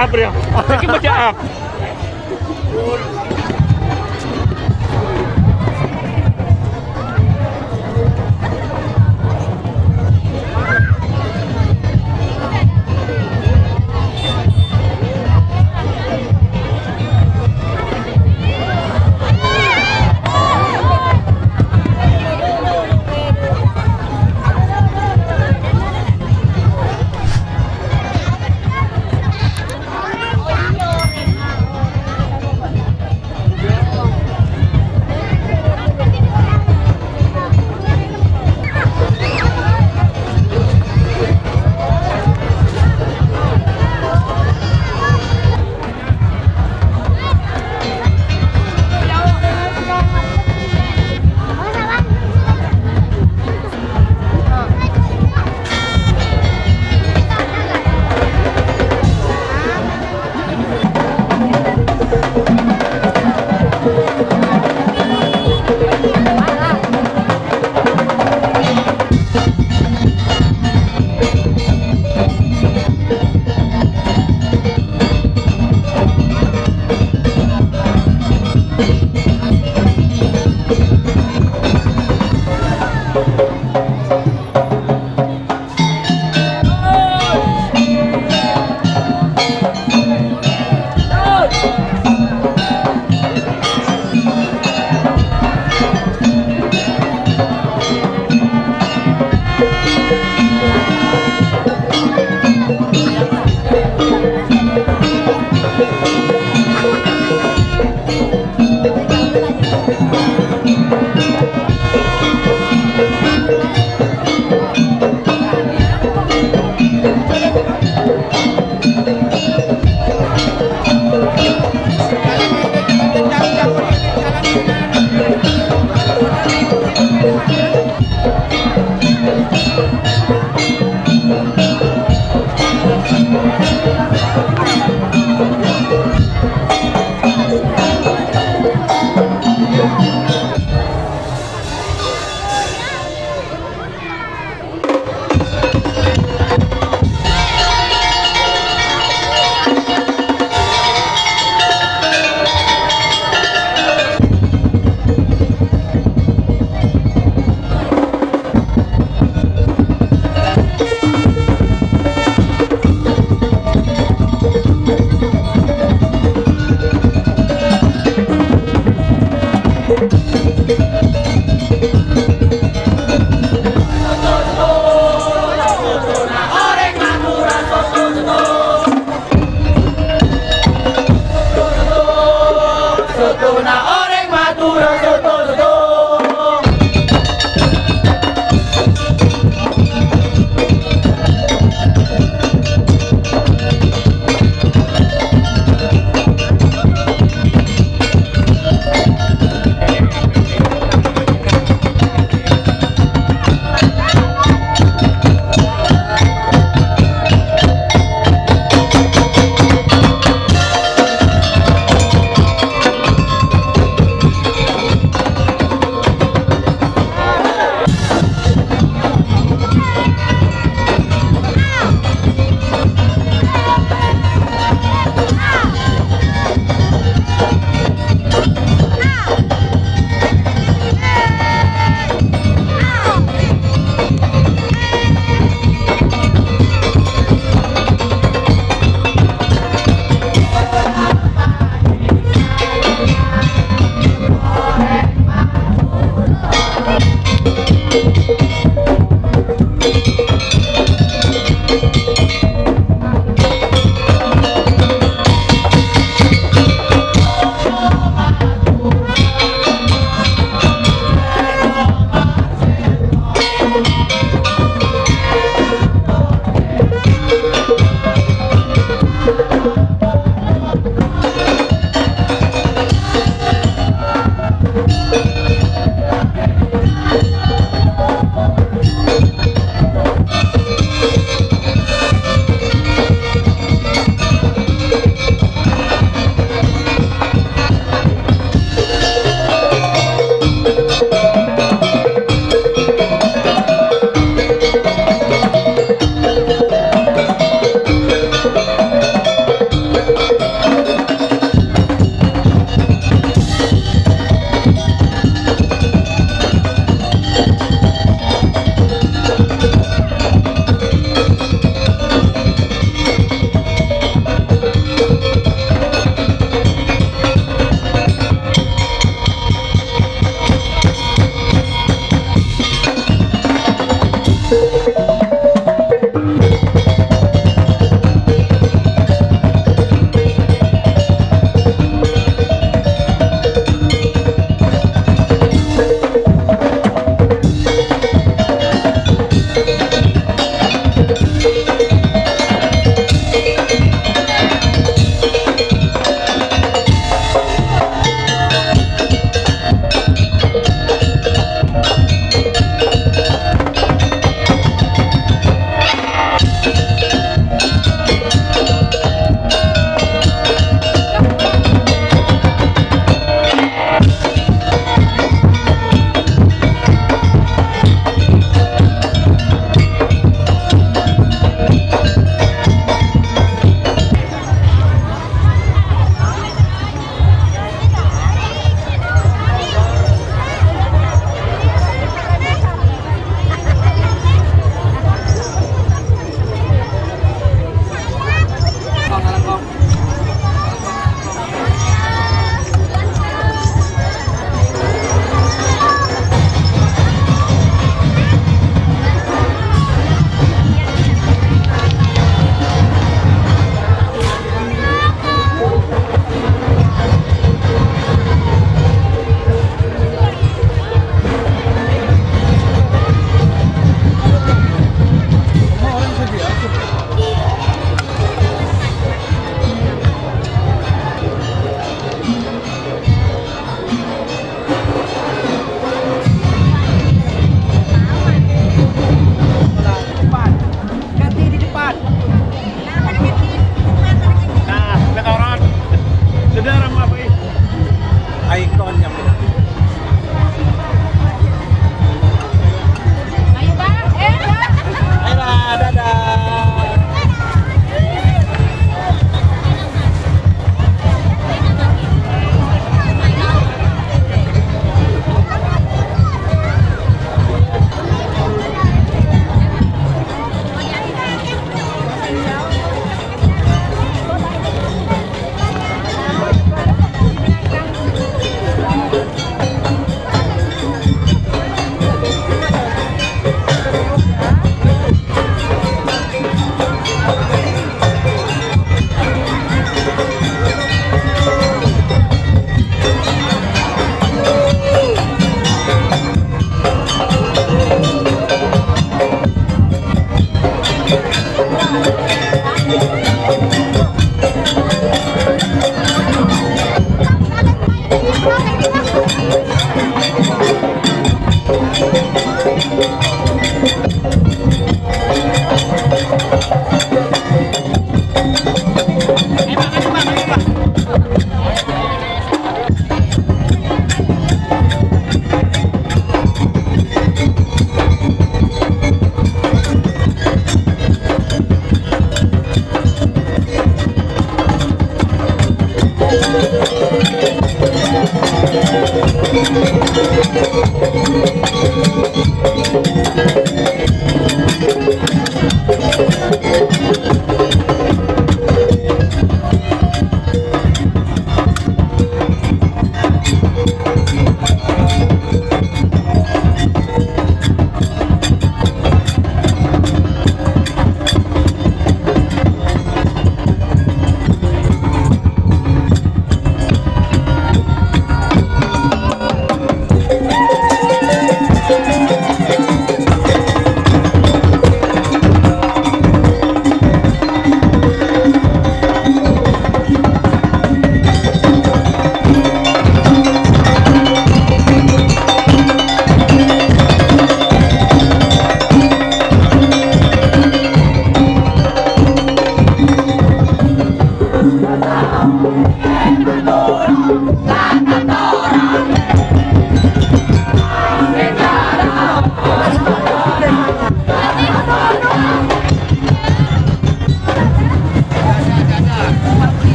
Up ya, lagi baca up.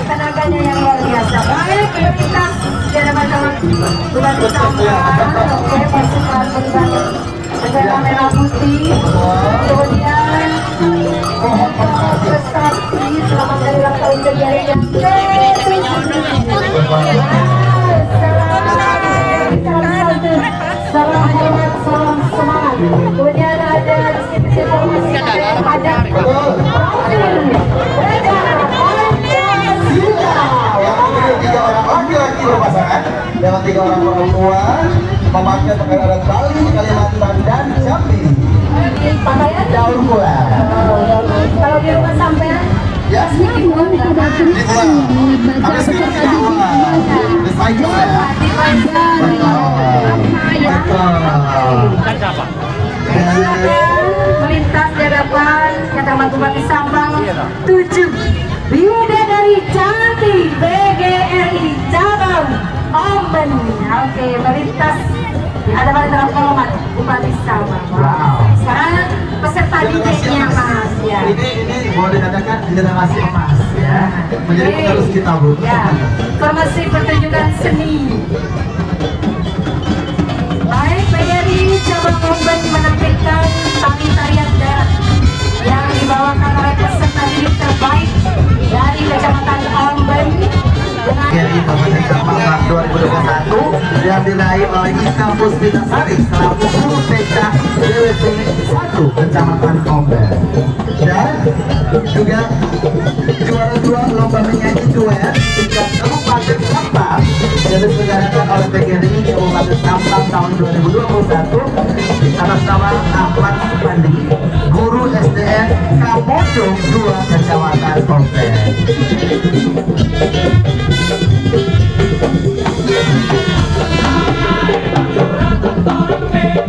Tenaganya yang luar biasa. Baik, prioritas di hadapan bulan bersama. Oke, pasukan berbanding bendera merah putih. Kemudian prestasi selamat dari ulang tahun kegiatan yang salam hormat, salam semangat. Kemudian ada distribusi informasi ada dengan 3 orang perempuan memakai pakaian adat Bali, Kalimantan, dan Jambi. Pakaian Daun pula. kalau di rumah sampean Ya, di bulan. Kami sedang di bulan. Recycle ya. melintas di hadapan Kecamatan Bupati Sambang 7 bidadari cantik PGRI cabang Omben. Oke, melintas di hadapan terhormat Bupati Sambang. Wow. Sekarang peserta DJ-nya Mas ya. Ini boleh dikatakan generasi emas ya. Menjadi penerus kita, Bu. Ya, formasi pertunjukan seni. Baik, PGRI cabang Omben menampilkan tari-tarian daerah yang dibawakan oleh peserta didik terbaik dari Kecamatan Omben dengan PGRI Kabupaten Sambang 2021 yang diraih oleh Ika Puspitasari selaku guru TK DWP 1 Kecamatan Omben. Dan juga juara 2 lomba menyanyi duet tingkat Kabupaten Sampang yang diselenggarakan oleh PGRI Kabupaten Sampang tahun 2021 atas nama Ahmad Supandi, guru SDN Kamodong 2 Kecamatan Omben. Thank you.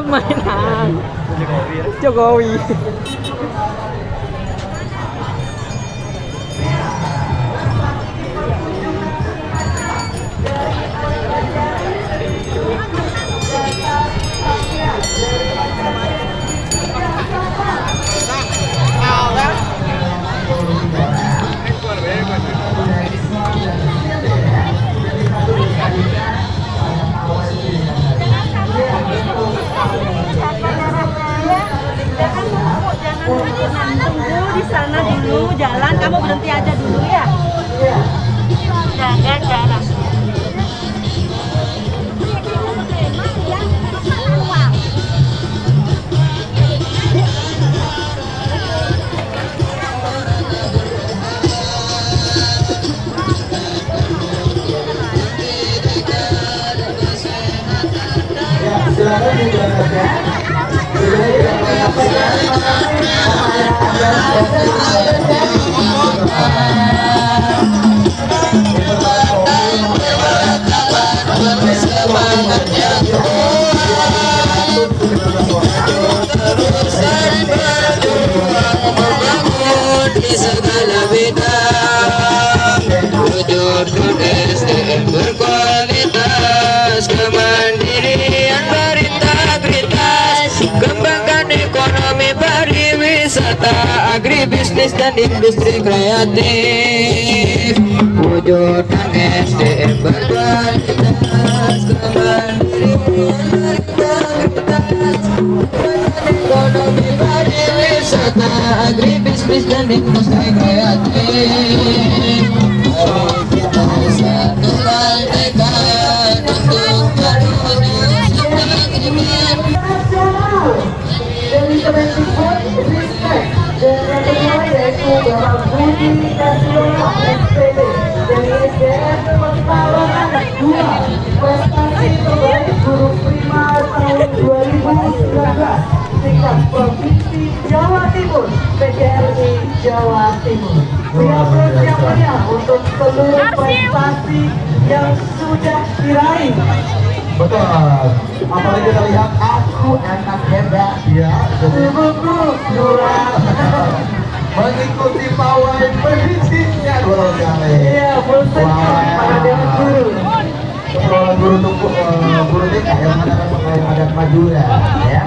mainan Jokowi. Tunggu di sana dulu, jalan kamu berhenti aja dulu ya. Jangan. Silakan diberangkat ya. Di segala bidang wujudkan SDM berkualitas, kemandirian berintegritas, kembangkan ekonomi pariwisata, agribisnis dan industri kreatif. Wujudkan SDM berkualitas, kemandirian berintegritas, ekonomi pariwisata, agribisnis dan industri kreatif. Mari kita satu merdeka untuk menuju kemajuan. Dari Kementerian Ristek dan yang kedua yaitu Bapak Budi Nasional SPD dari SDM Pekalongan 2, prestasi terbaik guru primer tahun 2019 tingkat provinsi Jawa Timur, PGRI Jawa Timur. Yang meriah untuk seluruh prestasi yang sudah diraih. Betul. Apalagi kita lihat aku anak hebat ya. Ibuku juara. Mengikuti pawai prinsipnya guru kami. Iya, fullset pada Dewan Guru. Guru tumpuk guru TK yang mengadakan pengalaman adat Madura ya.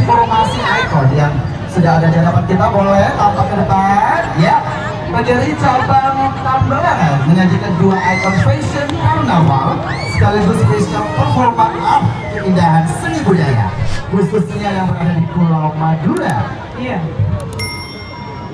formasi ikon yang sudah ada di hadapan kita. Boleh tampak ke depan ya. Dari cabang Tambelangan menyajikan dua ikon fashion karnaval sekaligus spesial performa art keindahan seni budaya khususnya yang berada di Pulau Madura. Iya.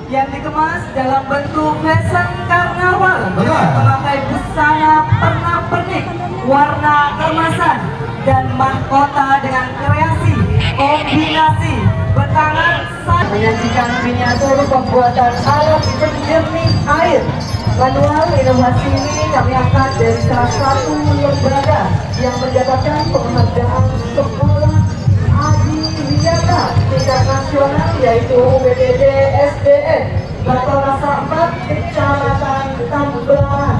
Yang dikemas dalam bentuk fashion karnaval dengan memakai busana pernak-pernik warna keemasan dan mahkota dengan kreasi kombinasi bertangan menyajikan miniatur pembuatan alat penjernih air. Manual inovasi ini kami angkat dari salah satu lembaga yang mendapatkan penghargaan sekolah adiwiyata tingkat nasional yaitu UPTD SDN Baton Rasa 4 Kecamatan Tambelangan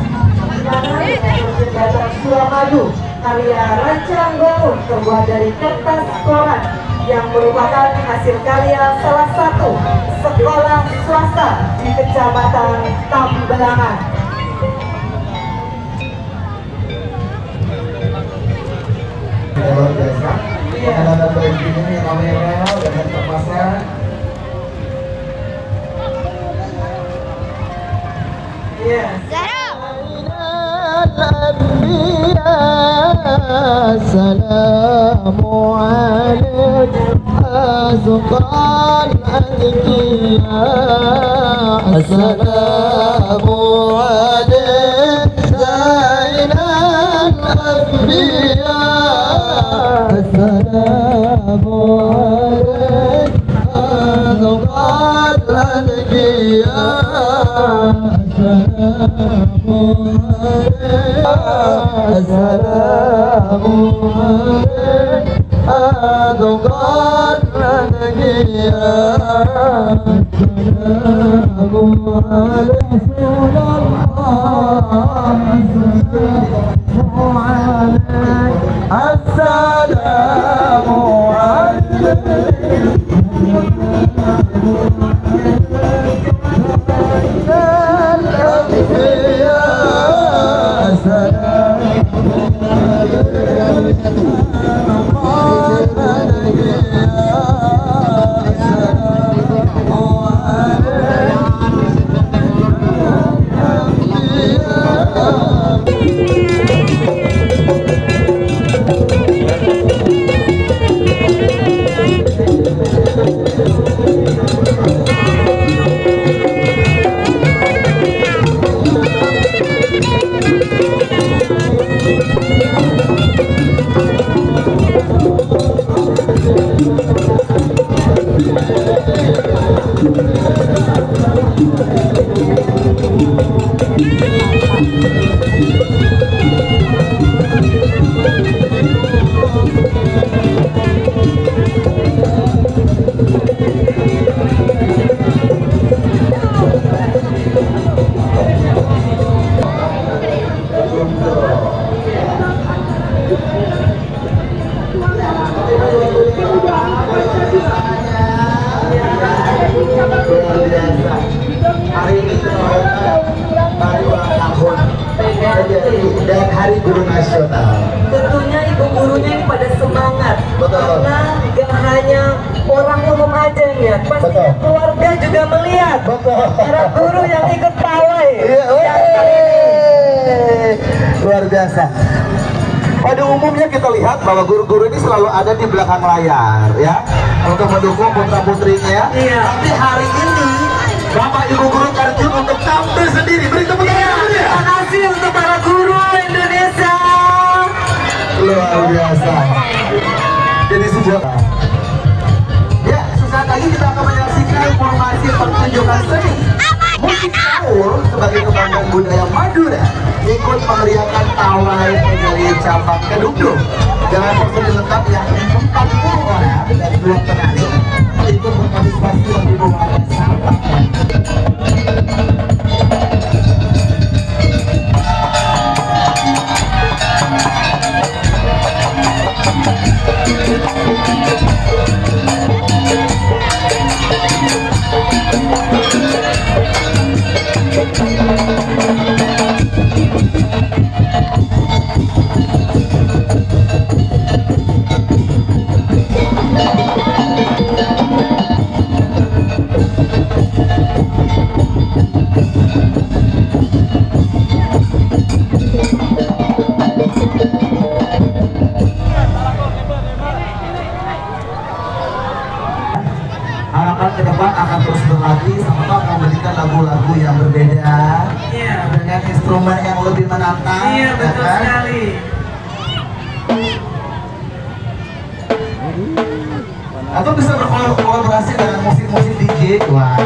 Jembatan Suramadu karya Rancang Bangun terbuat dari kertas koran yang merupakan hasil karya salah satu sekolah swasta di Kecamatan Tambelangan. Luar biasa. Ada branding ini kamera dengan kemasan. Yes. السلام عليك أزقى الأذكياء السلام عليك زين الأنبياء السلام عليك أزقى الأذكياء السلام عليك أدقات لنجيا السلام عليك رسول الله السلام Hari ini hari ulang tahun dan Hari Guru Nasional. Tentunya ibu gurunya ini pada semangat. Betul. Karena gak hanya orang umum aja ya, pastinya keluarga juga melihat. Betul. Para guru yang ikut pawai. Iya, yang kali ini. luar biasa. Pada umumnya kita lihat bahwa guru-guru ini selalu ada di belakang layar ya untuk mendukung putra-putrinya. Iya. Tapi hari ini Bapak Ibu guru terjun untuk tampil sendiri. Beri tepuk tangan ya. Terima kasih untuk para guru Indonesia. Luar biasa. Jadi sebuah ya, sesaat lagi kita akan menyaksikan informasi pertunjukan seni musik caur sebagai kebanggaan budaya Madura ikut memeriahkan pawai dari cabang Kedungdung dengan personil lengkap yang 40 orang dan 2 penari ikut berpartisipasi di bunga sampah. harapan ke depan akan terus berlatih sama memberikan lagu-lagu yang berbeda dengan instrumen yang lebih menantang. Iya, betul kan? sekali. Atau bisa berkolaborasi dengan musik-musik DJ. Wah.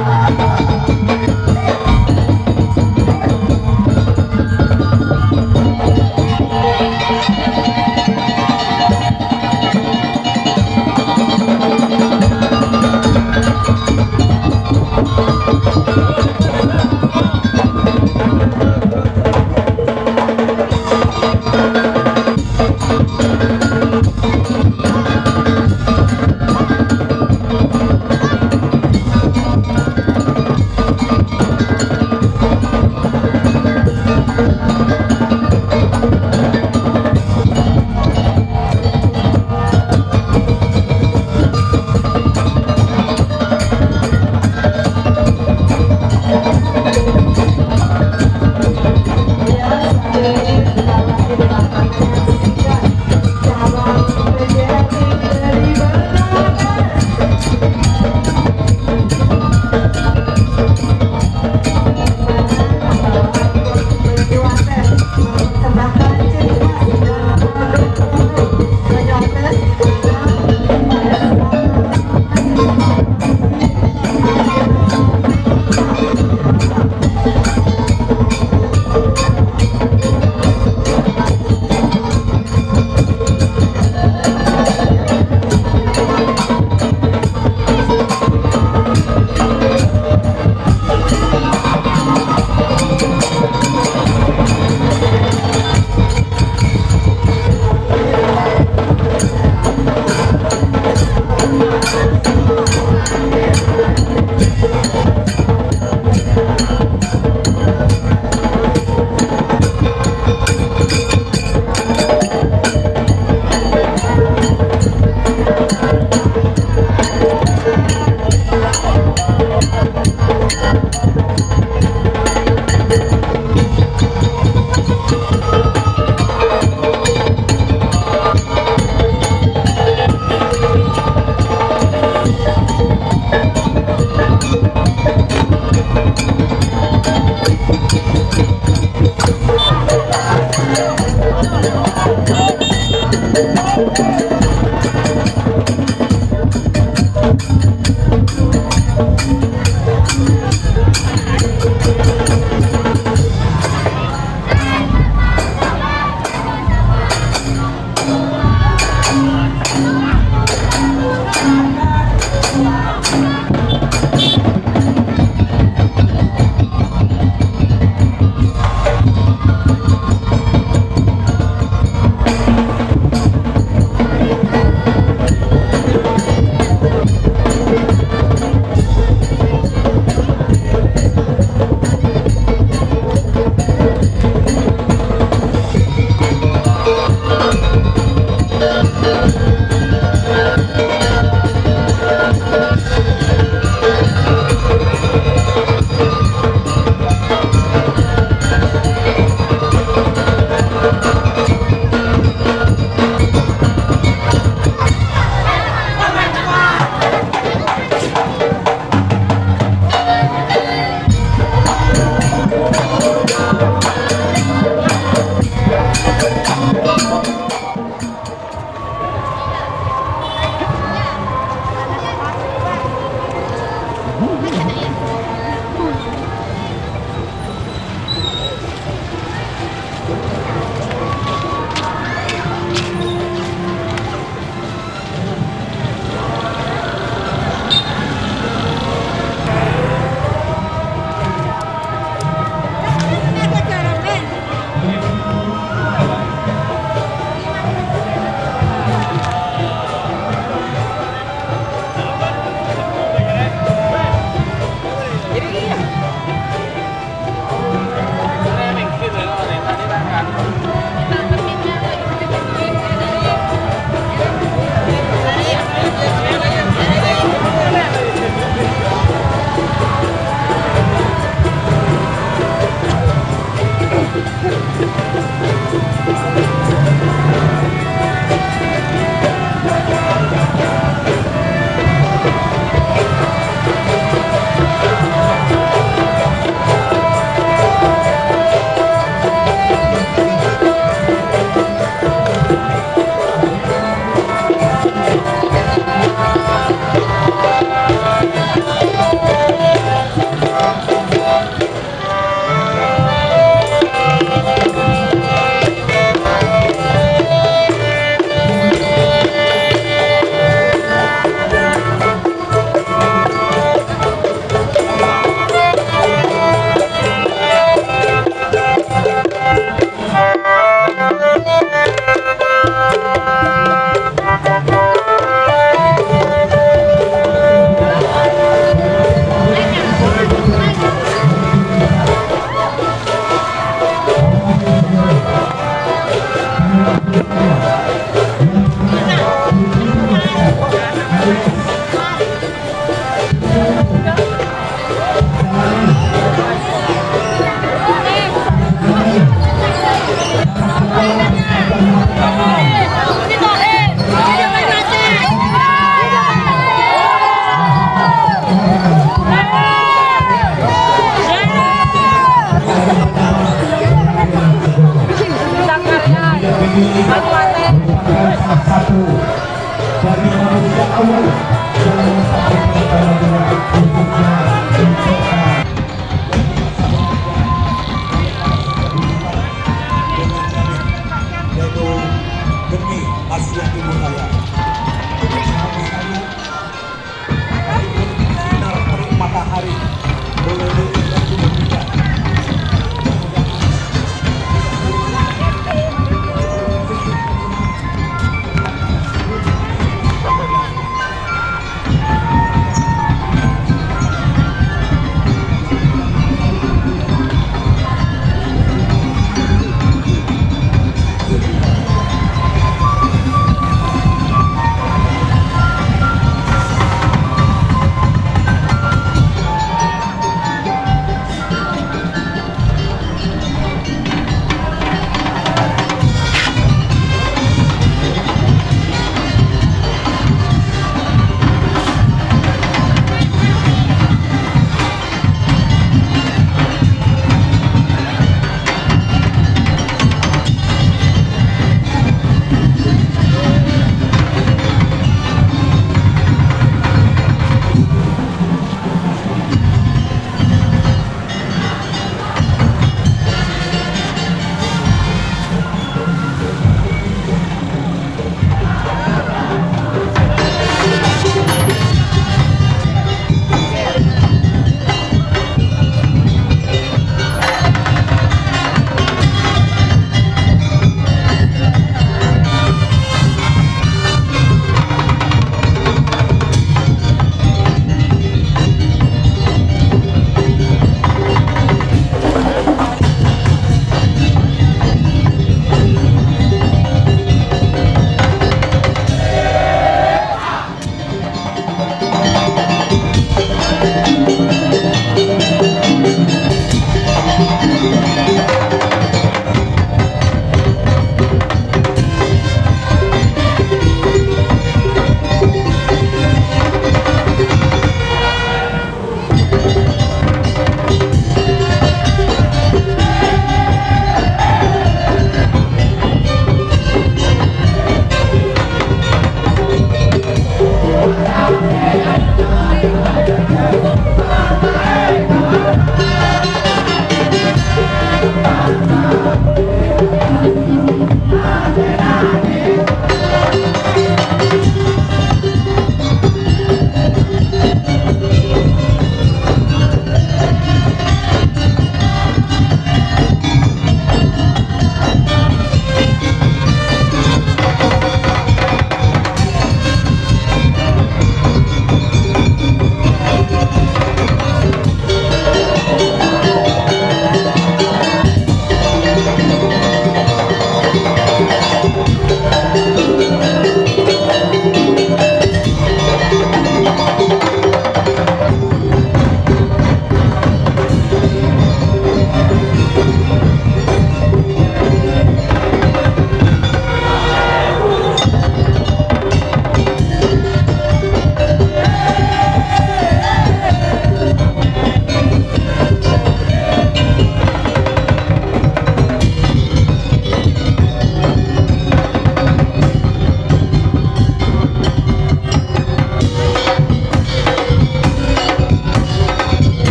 merupakan salah satu dari manusia awal yang mengetahui khususnya di kota. yaitu demi Asia Timur Raya. Sinar terik matahari mengelilingi dan hujan.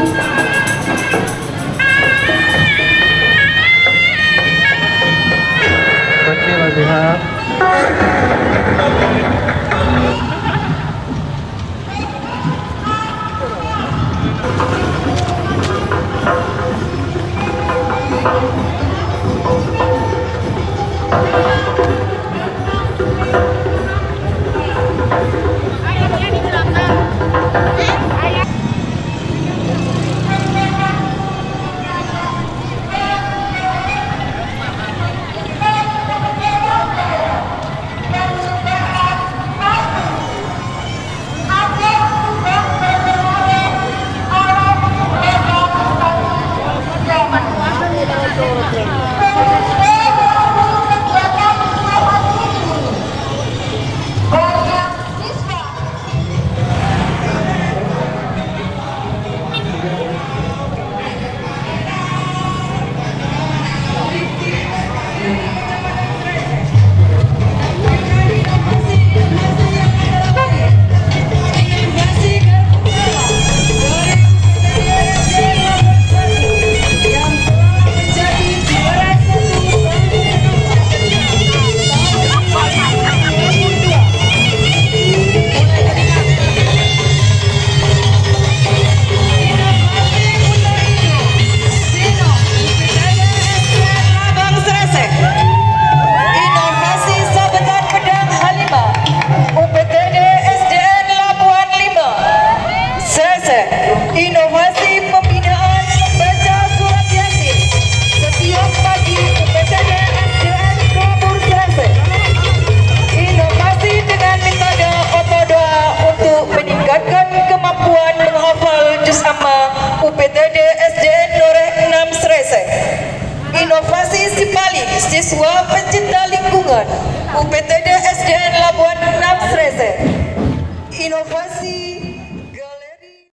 Oke, Mas Ilham. Inovasi pembinaan membaca surat Yasin setiap pagi UPTD SDN Kelabur Serese. Inovasi dengan metode oto doa untuk meningkatkan kemampuan menghafal juz amma UPTD SDN Noreh 6 Serese. Inovasi Sipali siswa pencinta lingkungan UPTD SDN Labuan 6 Serese. Inovasi